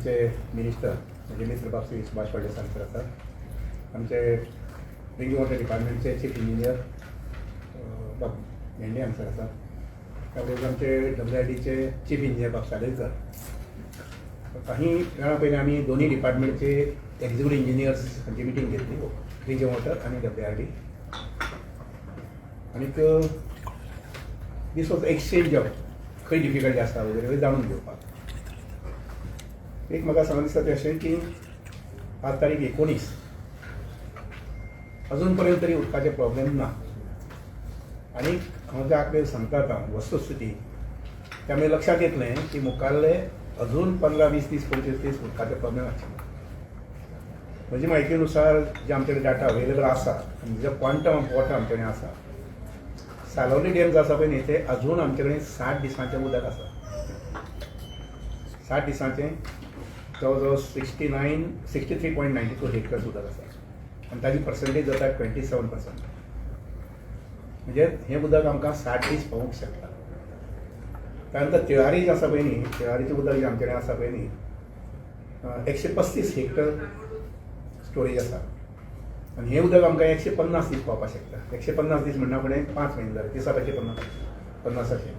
आमचे मिनिस्टर म्हणजे mister Bapsi Subhash Patil sir आसात. आमचे ड्रिंकिंग वॉटर डिपार्टमेंटचे चीफ इंजिनियर बाबू मेंढे सर आसात. त्याबरोबर आमचे WIDचे चीफ इंजिनियर बाब सालेकर. काही वेळा पहिले आम्ही दोन्ही डिपार्टमेंटचे एक्झिक्युटिव्ह इंजिनियर्स हांची मिटींग घेतली, ड्रिंकिंग वॉटर आणि WID. आनीक दीस वॉज एक्सचेंज ऑफ खंय डिफिकल्टी आसता वगैरे जाणून घेवपाक. एक म्हाका सांगून दिसता तें अशें की आज तारीख 19 अजून पर्यंत तरी उदकाचे प्रॉब्लेम ना. आनी हांव जे आंकडे सांगता आतां वस्तुस्थिती त्यामुळे लक्षात येतलें की मुखारले अजून 15, 20, 30, 25 दीस उदकाचे प्रॉब्लेम आसचे. म्हजी म्हायतीनुसार जे आमचे डाटा अवेलेबल आसा आनी जो क्वांटम ऑफ वॉटर आमचे कडेन आसा, सालवली डॅम जो आसा पळय न्ही ते अजून आमचे कडेन 60 दिसांचें उदक आसा. 60 दिसांचें जवळ जवळ 63.92 हेक्टर्स उदक आसा आनी ताजी पर्संटेज जाता 27%. म्हणजे हें उदक आमकां 60 दीस पावूंक शकता. त्यानंतर तिळारी जे आसा पळय न्ही, तिळारीचें उदक जें आमचे कडेन आसा पळय न्ही 135 हेक्टर स्टोरेज आसा आनी हें उदक आमकां 150 दीस पावपाक शकता. 150 दीस म्हणना फुडें 5 म्हयने जाले, दिसाचे 50 अशें.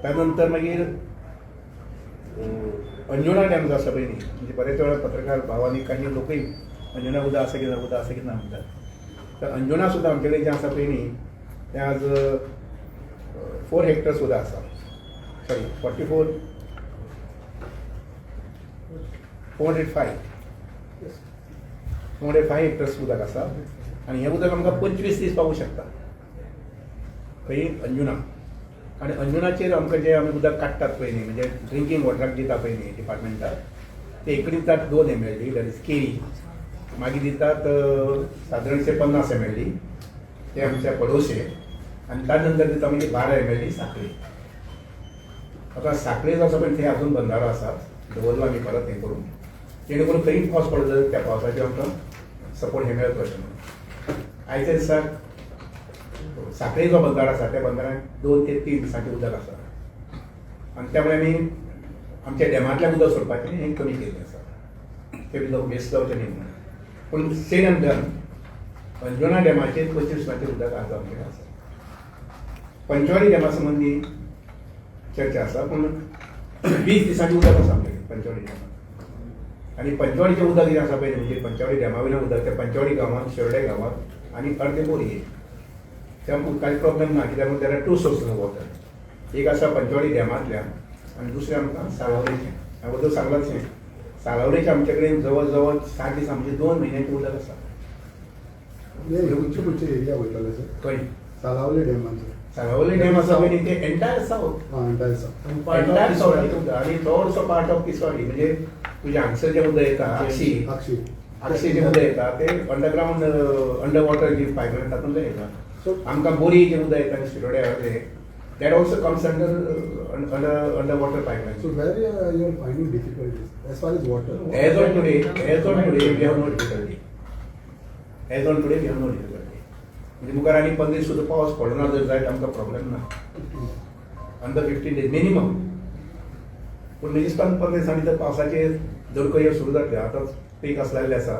त्यानंतर मागीर अंजुना डॅम जो आसा पळय न्ही, म्हणजे बरेच वेळा पत्रकार भावांनी काही लोकूय अंजुना उदक आसा की ना उदक आसा की ना म्हणटात. तर अंजुना सुद्दां आमचे कडेन जें आसा पळय न्ही तें आज 4 हेक्टर्स उदक आसा. सॉरी 405 हेक्टर्स उदक आसा आनी हें उदक आमकां 25 दीस पावूंक शकता खंय अंजुना. आनी अंजुनाचेर आमकां जे आमी उदक काडटात पळय न्ही, म्हणजे ड्रिंकींग वॉटराक दिता पळय न्ही डिपार्टमेंटाक, ते एक दितात 2 MLD दॅट इज केरी. मागीर दितात सादारणशे 50 MLD ते आमच्या पडोशे. आनी त्या नंतर दिता म्हणजे 12 MLD साखळे. आता साखळे जो आसा पळय ते अजून बंदारो आसा, दवरला आमी परत हें करून, जेणे करून खंय पावस पडलो जाल्यार त्या पावसाचेर आमकां सपोर्ट हे मेळत अशें म्हणून. आयच्या दिसाक साखळे जो बंदार आसा त्या बंदाराक 2 ते 3 दिसांचें उदक आसा आनी त्यामुळे आमी आमच्या डॅमांतल्यान उदक सोडपाचें हें कमी केल्लें आसा. ते उदक वेस्ट जावचें न्ही म्हणून. पूण सेड एंड डन अंजुना डॅमाचेर 25 दिसांचें उदक आज आमचे कडेन आसा. पंचवाडी डॅमा संबंदी चर्चा आसा, पूण 20 दिसांचें उदक आसा आमचे कडेन पंचवाडी डॅमात. आनी पंचवाडीचें उदक जें आसा पळय म्हणजे पंचवाडी डॅमा वयल्यान उदक ते पंचवाडी गांवांत, शेरडे गांवांत आनी अर्दे बोरये त्या उदकाचो प्रॉब्लेम ना. कित्याक there are 2 sources of water. एक आसा पंचवाडी डॅमांतल्यान आनी दुसरें आमकां साळावलेचें. हांवें उदक सांगलाचें साळावलेचें आमचे कडेन जवळ जवळ 60 दीस म्हणजे 2 म्हयन्याचें उदक आसा. खंयचे एरिया वयतले सर? खंय सालावले डॅमाचो? साळावले डॅम आसा पळय न्ही ते एंटायर सावथ आनी चडसो पार्ट ऑफ तिसवाडी. म्हणजे तुजें हांगसर जें उदक येता अक्षी जें उदक येता ते अंडरग्रावंड अंडर वॉटर जी पायपलायन तातूंतल्यान येता. आमकां बोरी जें उदक येता शिरोड्या ते that also comes under water pipeline. So where you are finding difficulties as far as water? As on today, we have no difficulty. म्हणजे मुखार आनी 15 दीस सुद्दां पावस पडना जर जायत आमकां प्रॉब्लेम ना. Under 15 days minimum. पूण नेक्स्ट 15 दिसांनी जर पावसाचे दडको सुरू जातले, आतां पीक आसलेले आसा,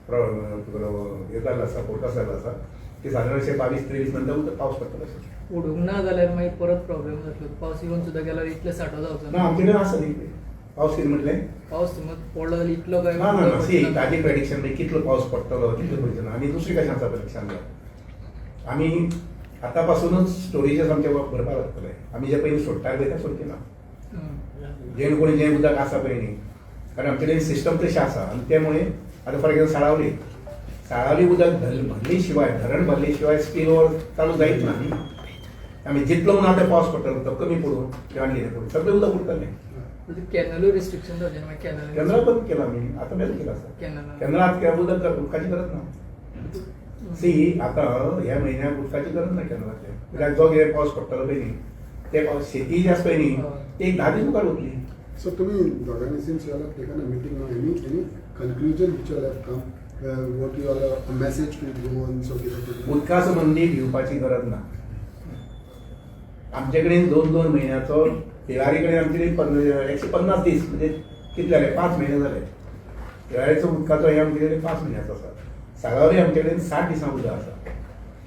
हे जाल्लो आसा, फोरकास्ट जाल्लो आसा की सादारणशे 22-23 नंतर उदक पावस पडटलो अशें. उडूंक ना जाल्यार मागीर परत प्रॉब्लेम जातलो. पावस येवन सुद्दां गेल्यार इतले साठो जावचो ना आमचे कडेन आसा न्ही ते. पावस कितें म्हटलें? पावस समज पडलो जाल्यार इतलो काय ना ना सी ताजी प्रेडिक्शन म्हणजे कितलो पावस पडटलो कितलो पडचो ना. आनी दुसरी कशें आसा प्रेडिक्शन आमी आतां पासूनच स्टोरेजेस आमचे भरपाक लागतले. आमी जे पयलीं सोडटाले पळय तें सोडचें ना. जें कोणी जें उदक आसा पळय न्ही, कारण आमचे कडेन सिस्टम तशें आसा आनी त्यामुळे आतां फॉर एक्झाम्पल साळावली उदक भरले शिवाय धरण भरले शिवाय स्पील ओवर चालू जायत ना न्ही. आमी जितलो म्हणून आतां पावस पडटलो तो कमी पडून किंवा कितें करून सगळें उदक उरतलें. कॅनलूय रिस्ट्रिक्शन जावचें ना. केंद्रा बंद केला आमी, आतां बंद केला आसा. केंद्रांत उदक उदकाची गरज ना. सी आतां ह्या म्हयन्याक उदकाची गरज ना केंद्रांतल्या. कित्याक जो कितें पावस पडटलो पळय न्ही ते पावस शेती जी आसा पळय न्ही ती एक 10 दीस मुखार वतली. So तुम्ही दोगांनी since you all have taken a meeting now, any conclusion which you all have come, what you all have a message to go on so that उदका संबंधी भिवपाची गरज ना. आमचे कडेन 2-2 महिन्याचो तिळारी कडेन आमचे कडेन 150 दीस म्हणजे किती झाले 5 महिने झाले. वेळेचो उदकाचो हे आमचे कडेन 5 म्हयन्याचो आसा. सागावरी आमचे कडेन 60 दिसां उदक आसा.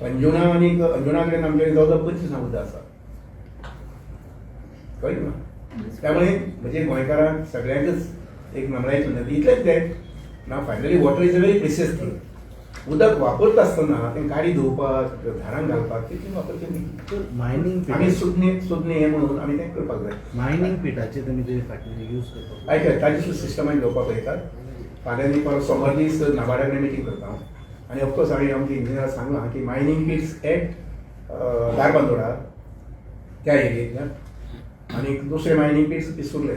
अंजुना आनी अंजुना कडेन आमचे कडेन जवळ 25 दिसां उदक आसा. कळ्ळें ना. त्यामुळे म्हणजे गोंयकारांक सगळ्यांकच एक नम्रायेची विनंती इतलेंच जाय ना. Finally water is a very precious thing. उदक वापरता आसतना तें गाडी धुवपाक झाडांक घालपाक तितलें वापरचें न्ही. तर मायनिंग आमी सुज्ञ हें म्हणून आमी तें करपाक जाय. मायनिंग पिठाचे तुमी जे फाटीं यूज करता आयकय ताजी सिस्टम आमी घेवपाक पळयतात. फाल्यां न्ही परत सोमार दीस नाबार्डा कडेन मिटींग करता हांव. आनी ऑफकोर्स हांवें आमच्या इंजिनियराक सांगलां की मायनिंग पिट्स एट दारबांदोडा त्या एरियेंतल्यान आनी दुसरे मायनिंग पिट्स पिस्तुर्ले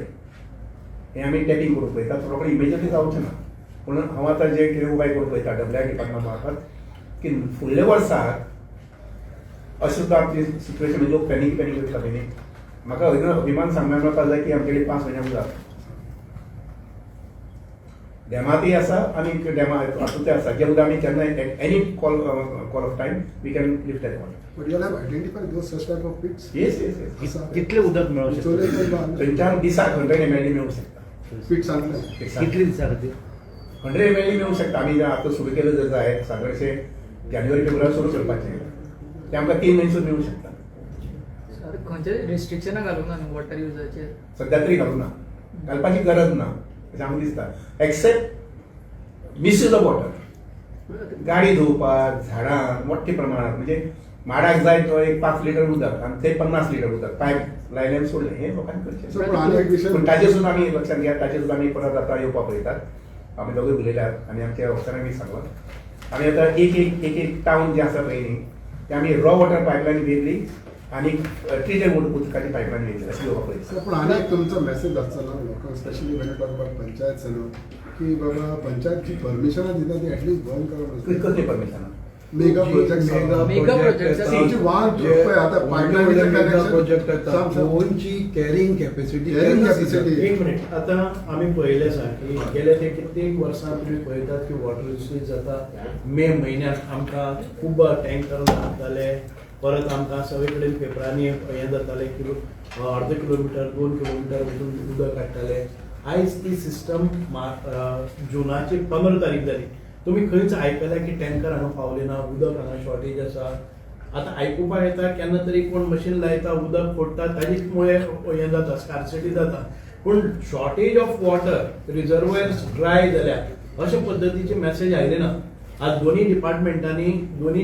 हें आमी टॅपिंग करूंक पळयतात. रोखडें इमिजियटली जावचें ना. पूण हांव आतां जे कितें उपाय करूंक पळयता डब्ल्यूआय डिपार्टमेंट मार्फत की फुडल्या वर्साक अशें सुद्दां आमची सिच्युएशन म्हणजे लोक पॅनीक करता पळय न्ही. म्हाका अभिमान सांगपाक मेळपाक जाय की आमचे कडेन 5 म्हयने उदक डॅमातय आसा आनी डॅमा हातूंतय आसा. जे उदक आमी केन्ना any call of time we can lift that water. But you have identified those such type of pits? Yes कितले उदक मेळूं चोले शकता पण थंयच्यान दिसाक 100 ml मेळूंक शकता. pits आणले. कितले दिसा खातीर 100 ml मेळूंक शकता. आमी जर आतां सुरू केलं जर जायत सादारणशे जानेवारी फेब्रुवारी सुरू करपाचें ते आमकां 3 म्हयने सुद्दां मेळूंक शकता. सर खंयचे रिस्ट्रिक्शनां घालूंक ना न्हू वॉटर युजाचेर. सध्या तरी घालूं ना. घालपाची गरज ना अशें आमकां दिसता. Except misuse of water. गाडी धुवपाक झाडां मोठ्या प्रमाणात म्हणजे माडाक जाय तो एक 5 लिटर उदक आनी ते 50 लिटर उदक पायप लायल्यान सोडलें हें लोकांनी करचें. So, पण आनी एक विशय पूण ताजेर सुद्दां आमी लक्षात घेयात. ताजेर सुद्दां आमी परत आतां येवपाक पळयतात. आमी दोगूय उलयल्यात आनी आमच्या अफसरांनी सांगलां आमी आतां एक टावन जे आसा पळय न्ही ते आमी रॉ वॉटर पायपलायन घेतली आनी ट्रिटेड उदकाची पायपलायन घेतली अशी येवपाक पळयता. So, पण आनी एक तुमचो मेसेज आसतलो लोकांक specially Wien talk about panchayat न्हू की बाबा पंचायत जी परमिशनां दिता ती एटलीस्ट बंद करप. कसली परमिशनां मेगा प्रोजेक्ट मेगा प्रोजेक्ट आमची वाद पळय आतां पायपलायनीचें प्रोजेक्ट कनेक्शन करता गोंयची कॅरिंग कॅपॅसिटी Carrying capacity. एक मिनिट आता आम्ही पळयलें आसा की गेल्या ते कित्येक वर्सां तुमी पळयतात की वॉटर युसेज जाता मे म्हयन्यात आमकां खूब टँकर लागताले. परत आमकां सगळे कडेन पेपरांनी हें जातालें की अर्द किलोमिटर 2 किलोमिटर वचून उदक काडटाले. आयज ती सिस्टम जुनाची 15 तारीख जाली. तुम्ही खंयच आयकल्या की टँकर हांगा पावले ना उदक हांगा शॉर्टेज आसा. आतां आयकुपाक येता केन्ना तरी कोण मशीन लायता उदक फोडटा ताजेच मुळे हें जाता स्कार्सिटी जाता. पूण शॉर्टेज ऑफ वॉटर रिजर्वयर्स ड्राय जाल्यात अशे पद्दतीची मॅसेज आयले ना. आज दोन्ही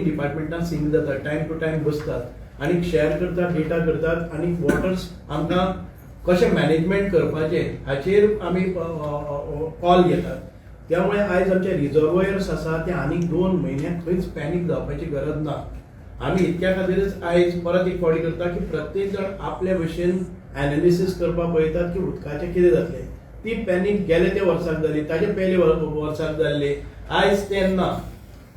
डिपार्टमेंटान सिंक जातात टायम टू टायम बसतात आनी शेअर करतात डेटा करतात आनी वॉटर्स आमकां कशें मॅनेजमेंट करपाचें हाचेर आमी कॉल घेतात. त्यामुळे आयज आमचे रिजर्वयर्स आसा ते आनीक 2 म्हयने खंयच पॅनीक जावपाची गरज ना. आमी इतक्या खातीरच आयज परत एक फावटी करता की प्रत्येक जण आपल्या भशेन एनालिसीस करपाक पळयतात की उदकाचें कितें जातलें. ती पॅनीक गेले ते वर्साक जाली ताचे पयले वर्साक जाल्ली. आयज तेन्ना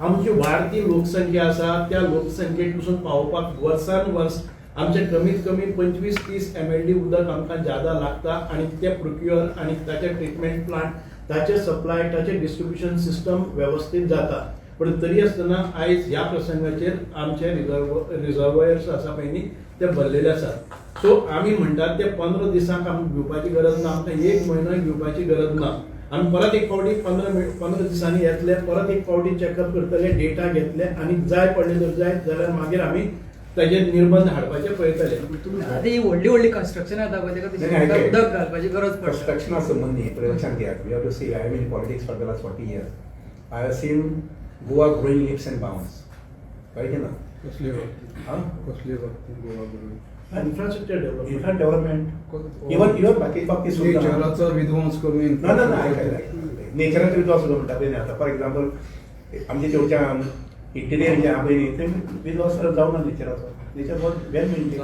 आमची वाडती लोकसंख्या आसा त्या लोकसंख्येक पसून पावोवपाक वर्सान वर्स आमचे कमीत कमी 25-30 MLD उदक आमकां ज्यादा लागता आनी ते प्रोक्युअर आनी ताचे ट्रिटमेंट प्लांट ताचे सप्लाय ताचे डिस्ट्रिब्युशन सिस्टम व्यवस्थित जाता. पण तरी आसतना आयज ह्या प्रसंगाचेर आमचे रिजर्वयर्स आसा पळय न्ही ते भरलेले आसात. सो आमी म्हणटात ते 15 दिसांक आमकां घेवपाची गरज ना. आमकां 1 म्हयनो घेवपाची गरज ना. आमी परत एक फावटी 15 दिसांनी येतले परत एक फावटी चॅकअप करतले डेटा घेतले आनी जाय पडले जर जाय जाल्यार मागीर आमी ताजेर निर्बंध हाडपाचे पळयतले. आतां ही व्हडली कन्स्ट्रक्शन जाता पळय तेका उदक घालपाची गरज पडटा. कंस्ट्रक्शना संबंधी लक्षात घेयात. We have to see I am in politics for the last 40 years. I have seen Goa growing leaps and bounds. कळ्ळें ना. कसली गोवा इन्फ्रास्ट्रक्चर डेव्हलपमेंट इवन बाकी बाबतीत सुद्धा नेचराचो विध्वंस करून ना नेचराचो विध्वंस सुद्दां म्हणटा पळय आतां फॉर एक्झाम्पल आमच्या थंयच्यान इंटिरियर जे आहा पळय न्ही थंय विध्वंस जावना नेचराचो. Nature was well maintain.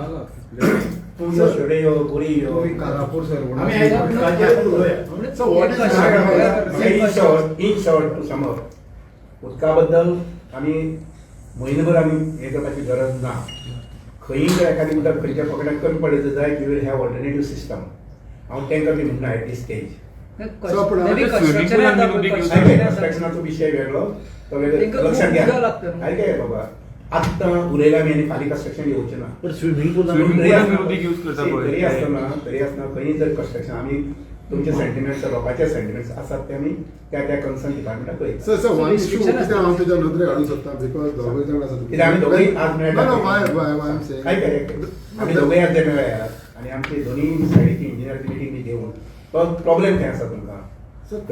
तुळयो शेड्यो बोरयो कारापूर सर आमी आयज उदकाचेर उलोवया. So what is in short to summer उदका बद्दल आमी म्हयनोभर आमी हें करपाची गरज ना. खंयी जर एखादी उदक खंयच्या पकड्याक कमी पडत जाय we will have alternative system. हांव टँकर बी म्हणना एट दीस स्टेज. कंस्ट्रक्शनाचो विशय वेगळो तो वेगळो लक्षात घ्या. काय बाबा आत्तां उलयला आमी आनी फाल्यां कंस्ट्रक्शन येवचें ना. पण स्विमींग पूल तरी आसतना खंयी जर कंस्ट्रक्शन आमी तुमचे सेंटिमेंट्स लोकांचे सेंटिमेंट्स आसात ते आमी त्या कन्सर्न डिपार्टमेंटाक पळयता. सर वन इश्यू restriction कितें हांव तुज्या नदरेक हाडूंक सोदता बिकॉज दोगूय जाण आसा कित्याक आमी दोगूय आज मेळटा. No, why I'm saying काय आमी दोगूय आज जे मेळ्यात आनी आमची दोनूय सायडीची इंजिनियराची मिटींग घेवन तो प्रॉब्लेम खंय आसा तुमकां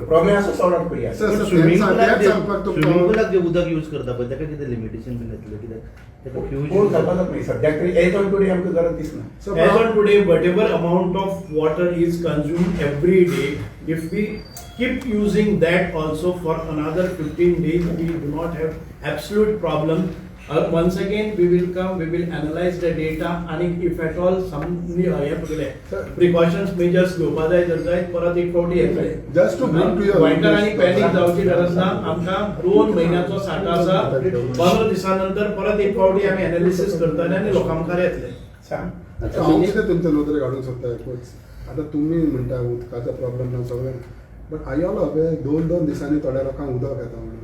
प्रॉब्लेम आसा सॉर्ट आउट करूया. सर, सर, स्विमिंग तेंच सांगपाक तुका- पुलाक जे उदक यूज करता पळय ताका कितें लिमिटेशन बीन येतलें कित्याक ताका कोण फ्यूज घालपाक जाता न्ही सद्याक तरी एज ऑन टुडे आमकां गरज दिसना. So, As on today, whatever amount of water is consumed every day, if we keep using that also for another 15 days, we do not have absolute problem. Once again, we will come, we will analyze the data, and if at all some precautions measures घेवपा जाय तर जाय परत एक फावटी येतले. Just to bring to your गोंयकार आनी notice- पॅनिक जावची गरज ना. आमकां 2 म्हयन्याचो सांठो आसा. 15 दिसानंतर परत एक फावटी आमी एनालिसीस करतले आनी लोकां मुखार येतले. सांग. हांव कितें तुमच्या नदरेक हाडूंक सोदता एकूच आतां तुमी म्हणटा उदकाचो प्रॉब्लेम ना सगळें बट आयोलो हांवें 2-2 दिसांनी थोड्या लोकांक उदक येता म्हणून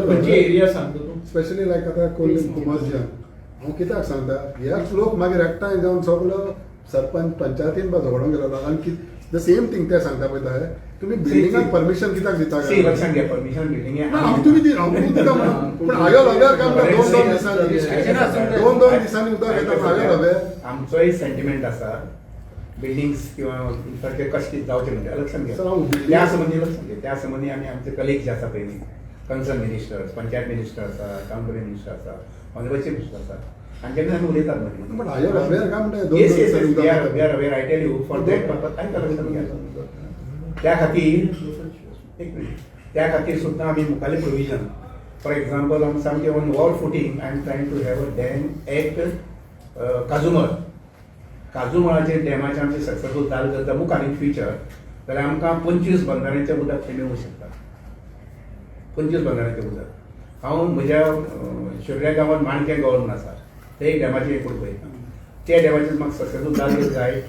खंयची एरिया सांगता तूं? स्पेशली लायक आतां कोल्ली कुमारज्यान हांव कित्याक सांगता हेच लोक मागीर एकठांय जावन सगळो सरपंच पंचायतीन बा झगडूंक गेलो आनी द सेम थिंग ते सांगता पळय थंय तुमी बिल्डिंगाक परमिशन कित्याक दिता सी लक्षात घ्या परमिशन बिल्डिंग ना, हांव तुमी दिता म्हणून पूण आयोल हांवें काय म्हणटा 2-2 दिसांनी 2-2 दिसांनी उदक येता पूण आयोल हांवें आमचोय सेंटिमेंट आसा बिल्डिंग्स किंवा इन्फ्रास्ट्रक्चर कशें जावचें म्हणजे लक्षात घ्या. सर, हांव building- त्या संबंधी लक्षात घ्या त्या संबंधी आमी आमचे कलिग जे आसा पळय कन्सर्न मिनिस्टर्स पंचायत मिनिस्टर आसा काउंटरी मिनिस्टर आसा ऑनरेबल चीफ मिनिस्टर आसा हांचे कडेन आमी उलयतात मदीं. बट आयोल हांवें काय म्हणटा 2-2 Yes, yes, दिसांनी yes, उदक we are येता aware, I tell you, for that purpose, आयका लक्षात घ्या. त्या खातीर एक मिनिट त्या खातीर सुद्दां आमी मुखाल्ले प्रोविजन फॉर एग्जाम्पल आमी सामकें on wall footing I am trying to have a dam at काजूमळाचेर डॅमाचें आमचें सक्सेसफूल चालू करता मुखार इन फ्युचर जाल्यार आमकां 25 बंधाऱ्यांचें उदक थंय मेळूंक शकता. 25 बंधाऱ्यांचें उदक हांव म्हज्या शेवड्या गांवांत माणकें गांव म्हणून आसा ते एक डॅमाचें एक पळयता त्या डॅमाचेर म्हाका सक्सेसफूल चालू जाय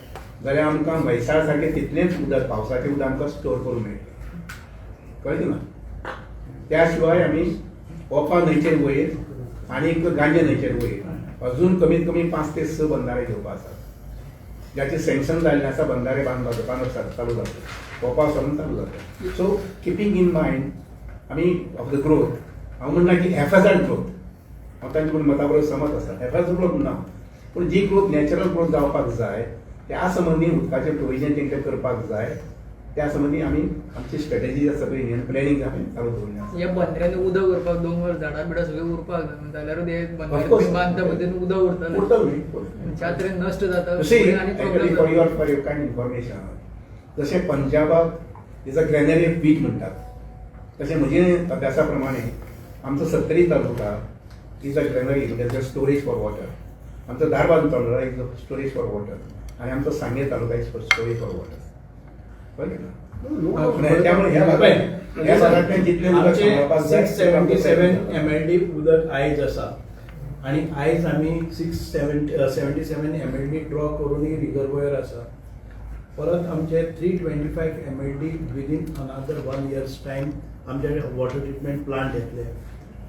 जाल्यार आमकां म्हैसाळ सारकें तितलेंच उदक पावसाचें उदक आमकां स्टोर करूंक मेळटलें कळ्ळें ना. त्या शिवाय आमी ओपा न्हंयचेर वयर आनीक गांजे न्हंयचेर वयर अजून कमीत कमी 5 ते 6 बंधारे घेवपा आसात ज्याचे सँक्शन जाल्ले आसा बंधारे बांदप चालू जाता ओपा सावन चालू जाता. सो किपींग इन मायंड आमी ऑफ द ग्रोथ हांव म्हणना की हॅफॅझार्ड ग्रोथ हांव तांचे कडेन मता बरोबर समज आसा हॅफॅझार्ड ग्रोथ ना पूण जी ग्रोथ नॅचरल ग्रोथ जावपाक जाय त्या संबंधी उदकाचें प्रोविजन तेंकां करपाक जाय त्या संबंधी आमी आमची स्ट्रॅटेजी आसा पळय न्ही प्लॅनिंग आमी चालू दवरलें आसा. या बंदऱ्यांनी उदक उरपाक दोंगर झाडां बिडां सगळें उरपाक जाय जाल्यार ते Of बंदर course. बांदता पद्दतीन उदक उरतलें उरतलें न्ही. ज्या तरेन नश्ट जाता जशें फुडें आनी actually problem for your kind information जशें पंजाबाक इज अ ग्रॅनरी ऑफ व्हीट म्हणटात तशें म्हजे अभ्यासा प्रमाणे आमचो 70 तालुका इज अ ग्रॅनरी म्हणजे स्टोरेज फॉर वॉटर आमचो Dharbandora taluka is a storage for water आनी आमचो Sanguem taluka is for storage for water कळ्ळें ना. त्यामुळे ह्या भागांतल्यान जितलें उदक आमचे सांबाळपाक जाय 677 MLD उदक आयज आसा आणि आयज आमी 677 MLD ड्रॉ करूनय रिजर्वयर आसा परत आमचे 325 MLD विदीन अनादर 1 year's टायम आमचे वॉटर ट्रिटमेंट प्लांट येतले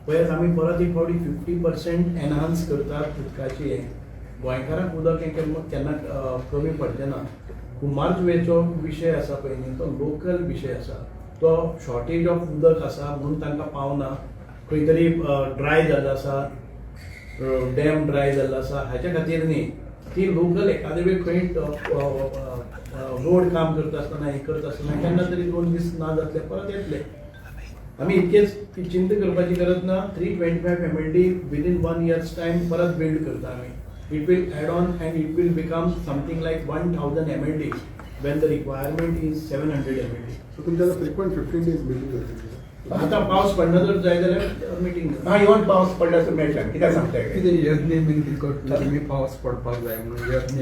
पळय आमी परत एक फावटी 50% एनहान्स करतात उदकाची हे गोंयकारांक उदक हे केन्ना कमी पडचें ना. कुमारजुंवेचो विशय आसा पळय न्ही तो लोकल विशय आसा तो शॉर्टेज ऑफ उदक आसा म्हणून तांकां पावना खंय तरी ड्राय जाल्लो आसा डॅम ड्राय जाल्लो आसा हाच्या खातीर न्ही ती लोकल एखादे वेळ खंय रोड काम करता आसतना हे करता आसतना केन्ना तरी 2 दीस ना जातले परत येतले. आमी इतकेच चिंता करपाची गरज ना 325 MLD विदीन 1 year's टायम परत बिल्ड करता आमी. It will add on and it will become something like 1000 MLD when the requirement is 700 MLD. So तुमच्या फ्रिक्वेंट 15 days मिटींग जाता आता पावस पडना जर जाय जाल्यार मिटींग ना इवन पावस पडला तर मेळटा कित्याक सांगताय कितें यज्ञ बीन कितें करता तुमी पावस पडपाक जाय म्हणून यज्ञ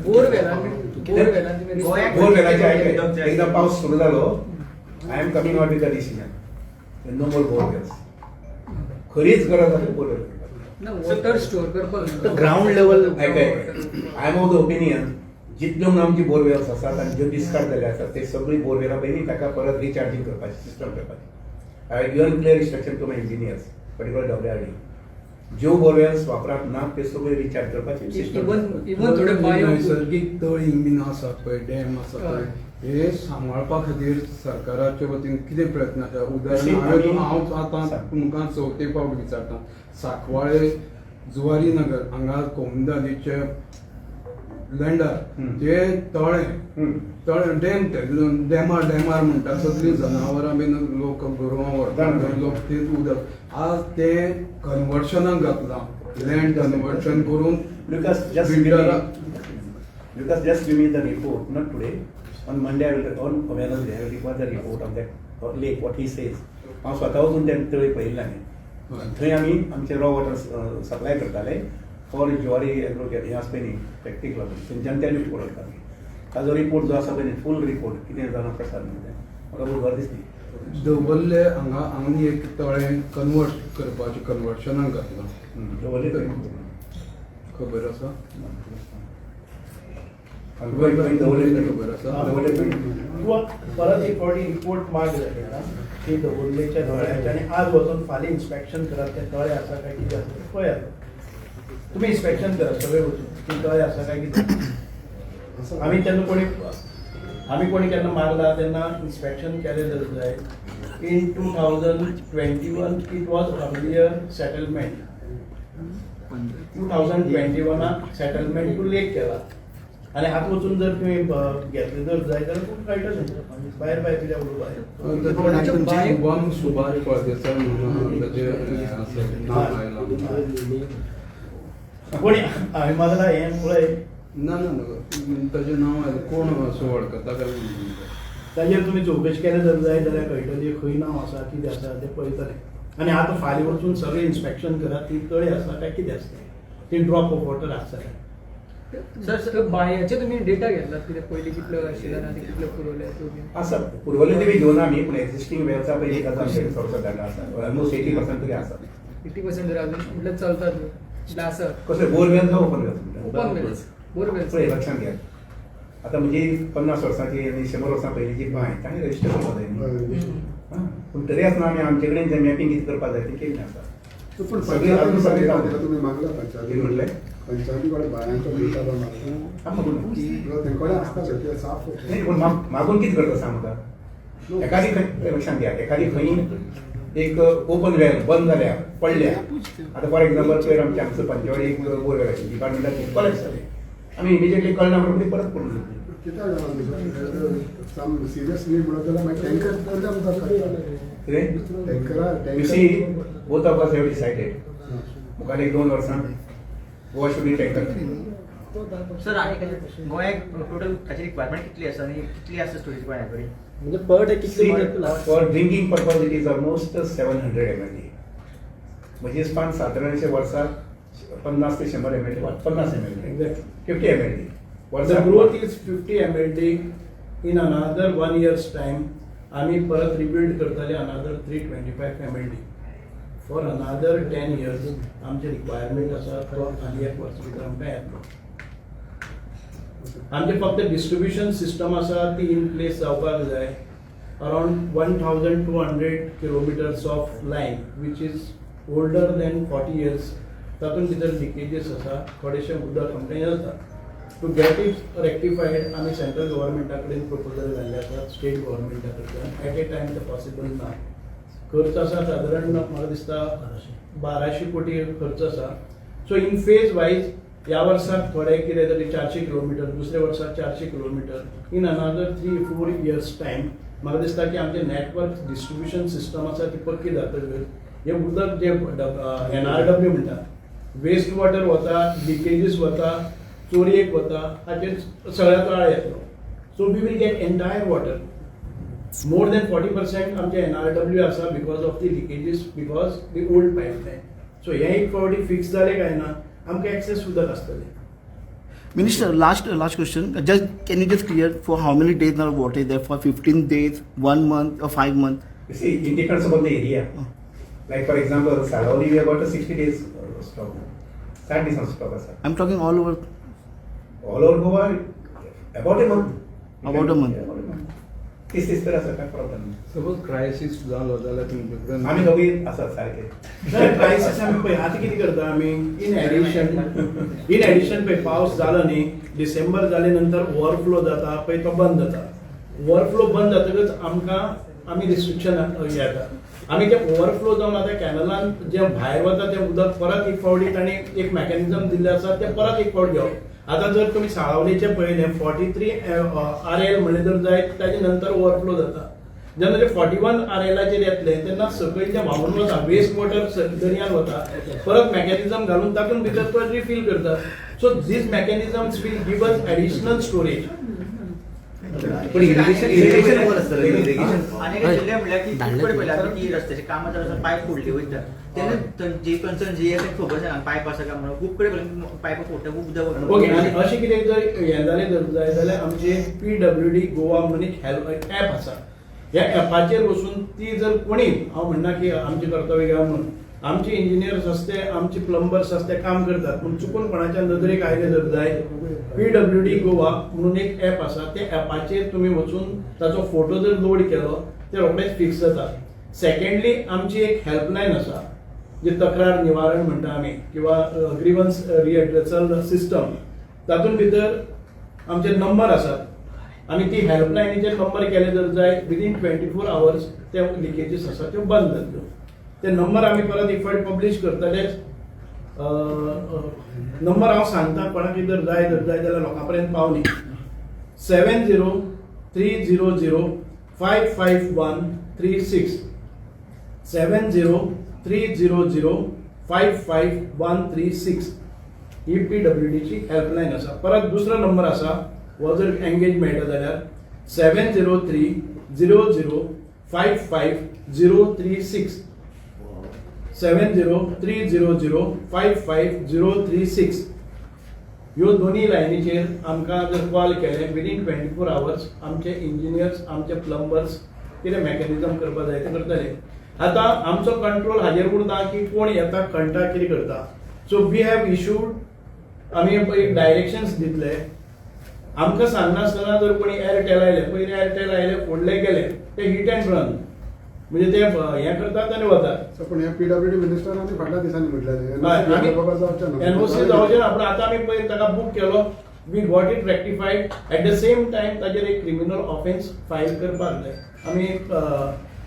बोरवेलांनी बोरवेलाचे एकदा पावस सुरू जालो I am coming out with the decision no more borewells खरीच गरज आसा बोरवेल वॉटर स्टोर करपाक ground level I am of the opinion जितल्यो आमची बोरवेल्स आसात आनी ज्यो डिस्कार्ड जाल्ले आसात ते सगळी बोरवेलां पयलीं ताका परत रिचार्जींग करपाचें सिस्टम करपाचें I given clear instruction to my engineers particular WRD ज्यो बोरवेल्स वापरात ना ते सगळे रिचार्ज करपाचे सिस्टम इवन थोडे बायो नैसर्गिक तळी बीन आसा पळय डॅम आसा पळय हे सांबाळपा खातीर सरकाराच्या वतीन कितें प्रयत्न आसा उदाहरण हांव आतां तुमकां चवथे फावट विचारता साकवाळे जुवारी नगर हांगा कोमुंदादीचे लँडर ते तळे डॅमार म्हणटा सगळीं जनावरां बीन लोक गोरवां व्हरतात लोक ते उदक आज ते कन्वर्शनाक घातलां लँड कन्वर्शन करून Lucas, just give me the report, not today. On Monday, I will, on Wednesday, I will report the report of that lake, what he says. हांव स्वता वचून ते तळी पळयल्लें हांवें. थंय आमी आमचे रॉ वॉटर सप्लाय करताले फॉर ज्वारी एग्रो हें आसता न्ही फॅक्ट्रीक लागून थंयच्यान ते रिपोर्ट करताले. ताजो रिपोर्ट जो आसा पळय न्ही फूल रिपोर्ट कितें जालां कशें जालें तें म्हाका खूब बरें दिसली. दवरले हांगा एक तळें कन्वर्ट करपाचें कन्वर्शनाक घातलां दवरले थंय खबर आसा खबर आसा दवरले थंय. किंवा परत एक फावटी रिपोर्ट माग जाली ना ती दवरलेच्या तळ्याचे आनी आज वचून फाल्यां इन्स्पेक्शन करात ते तळे आसा काय कितें आसा तें पळयात. तुमी इन्स्पेक्शन करात सगळे वचून ती तळे आसा काय कितें. आमी कोणी केन्ना मागला तेन्ना इन्स्पेक्शन केलें जाय. In 2021 it was earlier settlement. 2021 settlement टू लेक केला आनी हात वचून जर तुमी घेतले जर जाय जाल्यार खूब कळटलें भायर कित्याक उडोवपाचें. शुभम सुभाष फळदेसाय म्हणून ताचें नांव आयलां. कोणी हांवें मागला हें पळय ना ताचें नांव आयलां कोण असो वळखता काय म्हणून ताजेर तुमी चवकशी केले जर जाय जाल्यार कळटली खंय नांव आसा कितें आसा तें पळयतले. आनी आतां फाल्यां वचून सगळें इन्स्पेक्शन करात ती तळी आसा काय कितें आसता ती ड्रॉप ऑफ वॉटर आसा काय. सर बायाचे तुम्ही डेटा घेतलात कितें पयलीं कितलो आशिल्लो आनी कितलो पुरवले तुम्ही आसा पुरवले ते बी घेवन आमी पूण एक्झिस्टींग वेलचा पळय 1000 डाटा आसा ऑलमोस्ट 80% तरी आसा. 80% जर अजून म्हटल्यार चलतात म्हटल्यार आसा कसले बोरवेल काय ओपन वेल ओपन वेल्स बोरवेल्स पळय लक्षांत घ्या आतां म्हणजे 50 वर्सांची आनी 100 वर्सां पयलींची बांय ताणें रजिस्टर करपा जाय न्ही. पूण तरी आसतना आमी आमचे कडेन जें मॅपींग कितें करपा जाय तें केल्लें आसा. पण सगळी आमी सगळी तुम्ही मागला कितें म्हणलें पंचायती कडेन बायांचो डेटा मागला तेंकडे आसता ते साफ नाही पण मागून कितें करता सांग म्हाका. एखादी खंय लक्षांत घ्या एखादी खंय एक ओपन वेल बंद जाल्या पडल्या आतां फॉर एग्जाम्पल पयर आमच्या हांगसर पंचवाडी एक बोरवेल आशिल्ली डिपार्टमेंटान कलेक्ट जाले आमी इमिजिएटली कळना म्हणून परत करून दिली. कित्याक जाणां सिरियसली म्हणत जाल्यार मागीर टँकर प्रॉब्लेम जाता. You see, both of us have decided. मुखार 1-2 वर्सां Goa should be tanker. Sir आणि गोंयाक टोटल ताची रिक्वायरमेंट कितली आसा आनी कितली आसा स्टोरेज गोंया कडेन म्हणजे पर डे कितली For drinking purpose it is almost 700 ml. म्हणजे स्पान साधारणशे वर्साक 50 ते 100 ml 50 ml 50 ml The growth is 50 mld. In another 1 year's time, आम्ही परत रिबिल्ड करताले another 325 mld. For another 10 years, आमचे रिक्वायरमेंट आसा तो आनी एक वर्स भितर आमकां येतलो. आमचे फक्त डिस्ट्रिब्युशन सिस्टम आसा ती इन प्लेस जावपाक जाय. Around 1200 kilometres of line which is older than 40 years. तातूंत भितर लिकेजेस आसा थोडेशें उदक आमकां येता. टू गेट इट रेक्टिफाईड आम्ही सेंट्रल गव्हर्नमेंटा कडेन प्रपोजल घाल्ले आसात स्टेट गव्हर्नमेंटा कडच्यान एट ए टायम ते पॉसिबल ना. खर्च आसा सादारण म्हाका दिसता 1200 कोटी खर्च आसा. सो इन फेज वायज ह्या वर्साक थोडे कितें तरी 400 किलोमिटर दुसऱ्या वर्साक 400 kilometre in another 3-4 years time म्हाका दिसता की आमचे नेटवर्क डिस्ट्रिब्युशन सिस्टम आसा ती पक्की जातकच हे उदक जे NRW म्हणटात वेस्ट वॉटर वता लिकेजीस वता चोरयेक वता हाचेर सगळ्याक आळ येतलो. So we will get entire water. More than 40% आमचे NRW आसा because of the leakages because the old pipeline. So हे एक फावटी फिक्स जाले काय ना आमकां एक्सेस उदक आसतलें. Minister, last question. Can you just clear for how many days now water is there? For 15 days, 1 month, or 5 months? You see, it depends upon the area. Like for example, Salauri we have got a 60 days stock. 70 days stock asa. I'm talking all over. All over Goa, about a month. About a month. Yeah, about a month. तीस तर आसा काय problem ना. Suppose crisis जालो जाल्यार तुमचे कडेन आमी दोगूय आसात सारके. क्रायसीस आमी पळय आतां कितें करता आमी इन एडिशन पळय पावस जालो न्ही डिसेंबर जाले नंतर ओवरफ्लो जाता पळय तो बंद जाता. ओवरफ्लो बंद जातकच आमकां आमी रिस्ट्रिक्शन हे येता. आमी ते ओवरफ्लो जावन आतां कॅनलान जे भायर वता तें उदक परत एक फावटी ताणी एक मेकॅनिझम दिल्लें आसा ते परत एक फावट घेवप. आतां जर तुमी साळावलीचे पळयलें 43 RL म्हणलें जर जायत ताजे नंतर ओवरफ्लो जाता. जेन्ना ते 41 RLाचेर येतले तेन्ना सकयल जे व्हांवून वता वेस्ट वॉटर दर्यान वता परत मेकॅनिझम घालून तातूंत भितर तो रिफील करता. So these mechanisms will give us additional storage. पण इरिगेशन वर असतं इरिगेशन आणि एक जिल्हे म्हणल्यार की खूप कडेन पळयला आमी की रस्त्याचे कामां जाता पायप फोडली वयता तेन्ना जी कन्सर्न GSक खबर आसा पायप आसा काय म्हणून खूप कडेन पायप फोडटा खूप उदक वता. ओके आनी अशें कितें जर हें जालें जर जाय जाल्यार आमचे PWD गोवा म्हणून एक हेल्प ऍप आसा. ह्या ऍपाचेर वचून ती जर कोणी हांव म्हणना की आमचे कर्तव्य घ्या म्हणून आमचे इंजिनियर्स आसते आमचे प्लंबर्स आसते काम करतात पूण चुकून कोणाच्या नदरेक आयले जर जाय PWD गोवा म्हणून एक ऍप आसा त्या ऍपाचेर तुमी वचून ताचो फोटो जर लोड केलो ते रोखडेच फिक्स जाता. सेकंडली आमची एक हेल्पलायन आसा जी तक्रार निवारण म्हणटा आमी किंवा ग्रीवन्स रिएड्रेसल सिस्टम तातूंत भितर आमचे नंबर आसात आनी ती हेल्पलायनीचेर नंबर केले जर जाय विदीन 24 hours ते लिकेजीस आसा त्यो बंद जातल्यो. ते नंबर आमी परत एक फावट पब्लीश करतले. नंबर हांव सांगता कोणाक जर जाय जाल्यार लोकां पर्यंत पावली 7030055136 7030055136 ही PWDची हेल्पलायन आसा. परत दुसरो नंबर आसा हो जर एंगेज मेळटा जाल्यार 7030055036 7030055036 ह्यो दोन्ही लायनीचेर आमकां जर कॉल केले विदीन 24 hours आमचे इंजिनियर्स आमचे प्लंबर्स कितें मेकॅनिझम करपा जाय ते करतले. आतां आमचो कंट्रोल हाजेर उरता की कोण येता कंटा कितें करता. सो वी हॅव इश्यूड आमी एक डायरेक्शन्स दितले. आमकां सांगनासतना जर कोणी एअरटेल आयले पयलीं एअरटेल आयले फोडले गेले ते हिट अँड रन म्हणजे ते हें करतात आनी वतात. पण हे PWD मिनिस्टरांनी फाटल्या दिसांनी म्हटलें NOC जावचें ना पूण आतां आमी पळय ताका बूक केलो we got it rectified at the same time ताजेर एक क्रिमिनल ऑफेन्स फायल करपाक जाय. आमी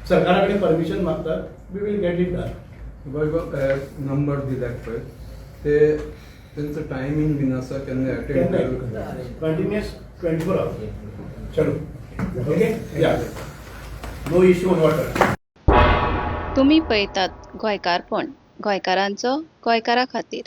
सरकारा कडेन परमिशन मागतात we will get it done. Number दिल्यात पळय ते त्यांचं टायमिंग बीन आसा केन्ना अटेंड कंटिन्युअस 24 hours. चलो okay yeah no issue on water. तुम्ही पळयतात गोंयकारपण गोंयकारांचो गोंयकारा खातीर.